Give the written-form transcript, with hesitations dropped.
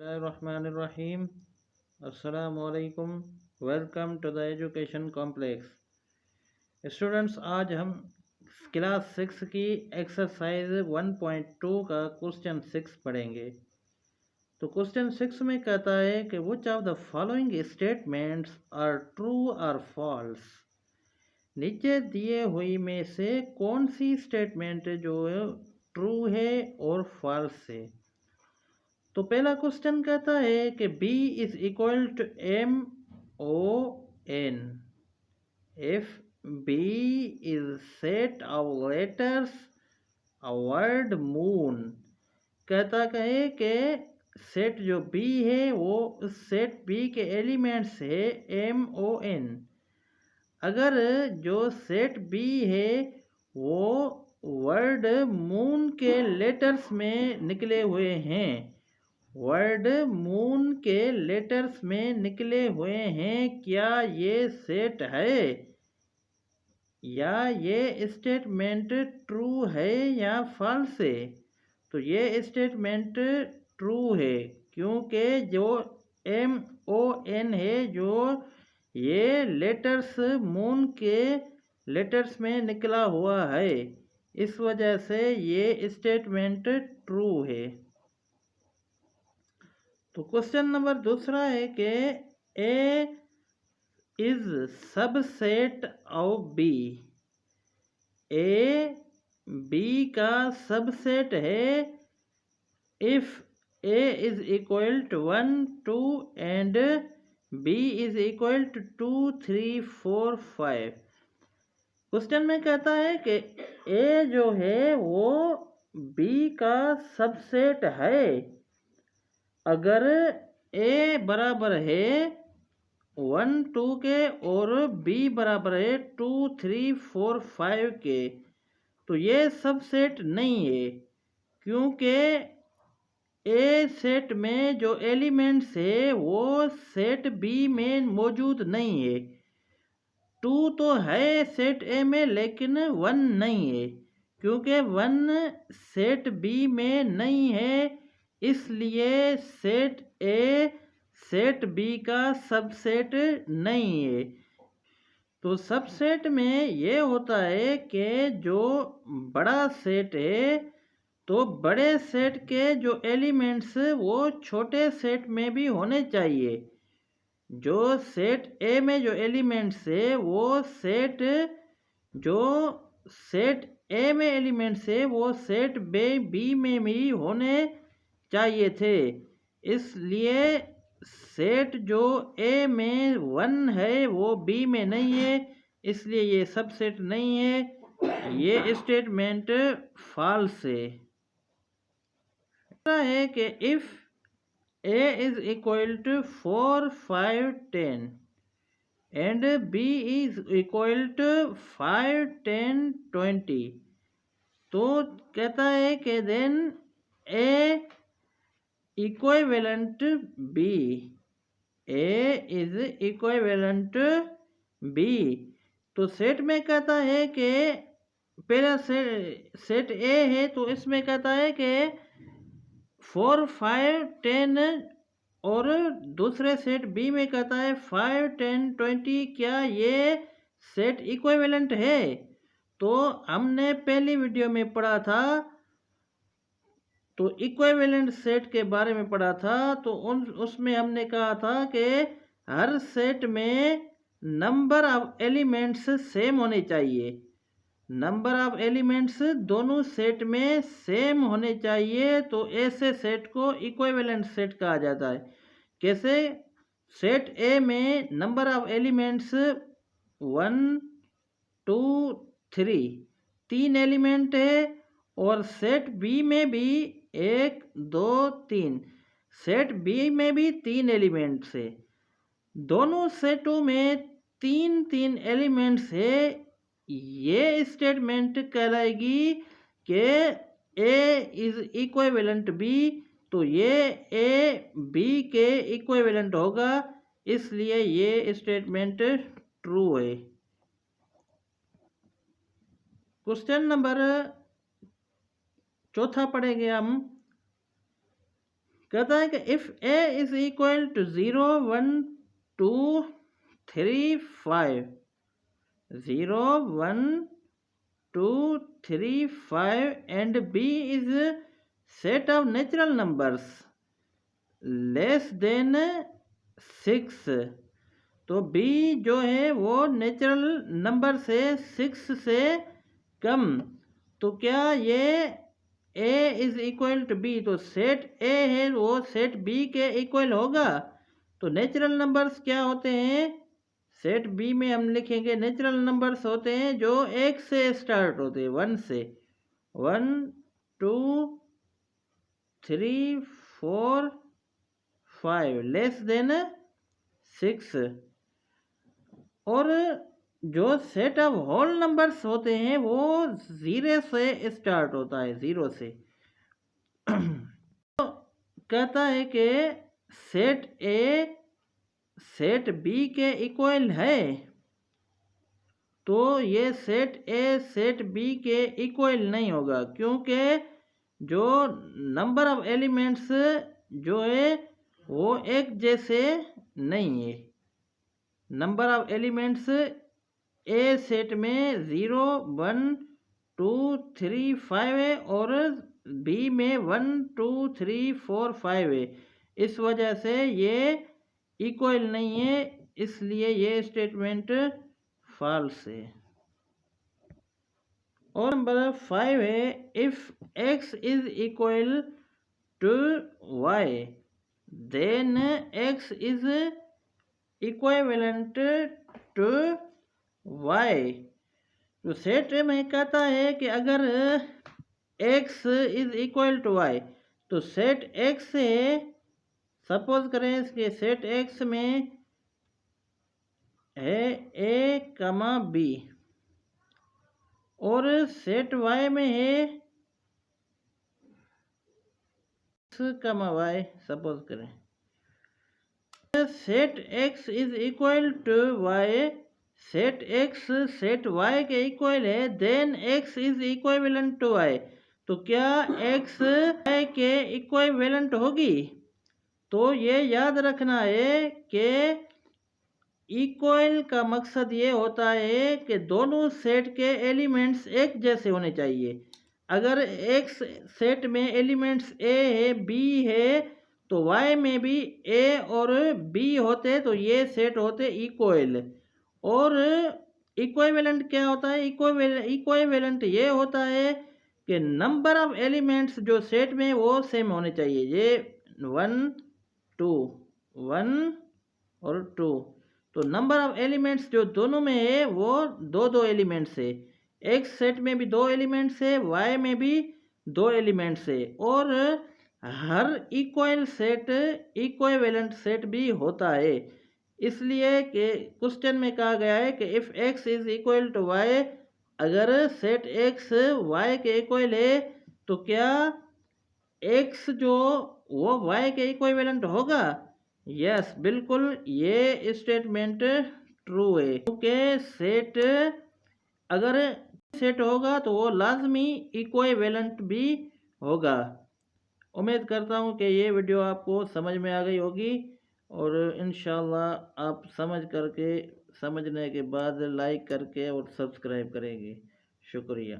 Bismillahirrahmanirrahim. Assalamu alaikum. Welcome to the education complex. Students, आज हम class 6 की exercise 1.2 का क्वेश्चन 6 पढ़ेंगे। तो क्वेश्चन 6 में कहता है कि which of the following statements are true और फॉल्स। नीचे दिए हुई में से कौन सी स्टेटमेंट जो ट्रू है और फॉल्स है। तो पहला क्वेश्चन कहता है कि B is equal to MON if B is set of letters a word moon. कहता है कि सेट जो B है वो सेट B के एलिमेंट्स है MON। अगर जो सेट B है वो वर्ड मून के लेटर्स में निकले हुए हैं, वर्ड मून के लेटर्स में निकले हुए हैं, क्या ये सेट है या ये स्टेटमेंट ट्रू है या फॉल्स है। तो ये स्टेटमेंट ट्रू है क्योंकि जो MON है जो ये लेटर्स मून के लेटर्स में निकला हुआ है, इस वजह से ये स्टेटमेंट ट्रू है। तो क्वेश्चन नंबर दूसरा है कि A is subset of B. A B का सबसेट है if A is equal to 1 2 and B is equal to 2 3 4 5। Question में कहता है कि ए जो है वो बी का सबसेट है अगर ए बराबर है 1 2 के और बी बराबर है 2 3 4 5 के। तो ये सबसेट नहीं है क्योंकि ए सेट में जो एलिमेंट्स है वो सेट बी में मौजूद नहीं है। 2 तो है सेट ए में लेकिन 1 नहीं है क्योंकि 1 सेट बी में नहीं है, इसलिए सेट ए सेट बी का सबसेट नहीं है। तो सबसेट में ये होता है कि जो बड़ा सेट है तो बड़े सेट के जो एलिमेंट्स वो छोटे सेट में भी होने चाहिए। जो सेट ए में जो एलिमेंट्स है वो सेट जो सेट ए में एलिमेंट्स है वो सेट बी में भी होने चाहिए थे, इसलिए सेट जो ए में 1 है वो बी में नहीं है, इसलिए ये सबसेट नहीं है। ये स्टेटमेंट फॉल्स है कि if A is equal to 4 5 10 and B is equal to 5 10 20। तो कहता है कि then A equivalent B, A is equivalent B. तो सेट में कहता है कि पहला सेट ए है तो इसमें कहता है कि 4 5 10 और दूसरे सेट बी में कहता है 5 10 20। क्या ये सेट इक्विवेलेंट है। तो हमने पहली वीडियो में पढ़ा था तो इक्विवेलेंट सेट के बारे में पढ़ा था, तो उसमें हमने कहा था कि हर सेट में नंबर ऑफ एलिमेंट्स सेम होने चाहिए। नंबर ऑफ एलिमेंट्स दोनों सेट में सेम होने चाहिए, तो ऐसे सेट को इक्विवेलेंट सेट कहा जाता है। कैसे। सेट ए में नंबर ऑफ एलिमेंट्स 1 2 3 3 एलिमेंट है और सेट बी में भी 1 2 3 सेट बी में भी 3 एलिमेंट्स है। दोनों सेटों में 3 3 एलिमेंट्स है। ये स्टेटमेंट कहलाएगी कि ए इज इक्विवेलेंट बी, तो ये ए बी के इक्विवेलेंट होगा, इसलिए ये स्टेटमेंट ट्रू है। क्वेश्चन नंबर चौथा पढ़ेंगे हम। कहता है कि if A is equal to 0 1 2 3 5, 0 1 2 3 5 and b is a set of natural numbers less than 6, तो b जो है वो नेचुरल नंबर से 6 से कम, तो क्या ये a is equal to b, तो सेट a है वो सेट b के इक्वल होगा। तो नेचुरल नंबर्स क्या होते हैं, सेट b में हम लिखेंगे नेचुरल नंबर्स होते हैं जो 1 से स्टार्ट होते हैं, 1 से, 1 2 3 4 5 लेस देन 6। और जो सेट ऑफ होल नंबर्स होते हैं वो 0 से स्टार्ट होता है, 0 से। तो कहता है कि सेट ए सेट बी के इक्वल है, तो ये सेट ए सेट बी के इक्वल नहीं होगा, क्योंकि जो नंबर ऑफ एलिमेंट्स जो है वो एक जैसे नहीं है। Number of elements A set में 0 1 2 3 5 है और बी में 1 2 3 4 5 है, इस वजह से ये इक्वल नहीं है, इसलिए ये स्टेटमेंट फॉल्स है। और नंबर 5 है if x is equal to y then x is equivalent to y। तो सेट में कहता है कि अगर x is equal to y, तो सेट x से सपोज करें कि सेट x में है a कमा b और सेट y में है x कमा y, सपोज करें set x is equal to y, set x set y के इक्वल है, then x is equivalent to y, तो क्या x y के इक्विवेलेंट होगी। तो ये याद रखना है कि इक्वल का मकसद ये होता है कि दोनों सेट के एलिमेंट्स एक जैसे होने चाहिए। अगर एक सेट में एलिमेंट्स a है b है, तो y में भी a और b होते तो ये सेट होते इक्वल। और इक्विवेलेंट क्या होता है, इक्विवेलेंट ये होता है कि नंबर ऑफ एलिमेंट्स जो सेट में वो सेम होने चाहिए, ये 1 2 1 और 2, तो नंबर ऑफ एलिमेंट्स जो दोनों में है वो 2 एलिमेंट्स है, एक सेट में भी 2 एलिमेंट्स है, y में भी 2 एलिमेंट्स है, और हर इक्वल सेट इक्विवेलेंट सेट भी होता है। इसलिए कि क्वेश्चन में कहा गया है कि if x is equal to y, अगर सेट x y के इक्वल है तो क्या x जो वो y के इक्विवेलेंट होगा। यस, बिल्कुल ये स्टेटमेंट ट्रू है, क्योंकि सेट अगर सेट होगा तो वो लाजमी इक्विवेलेंट भी होगा। उम्मीद करता हूँ कि ये वीडियो आपको समझ में आ गई होगी, और इंशाल्लाह आप समझने के बाद लाइक करके और सब्सक्राइब करेंगे। शुक्रिया।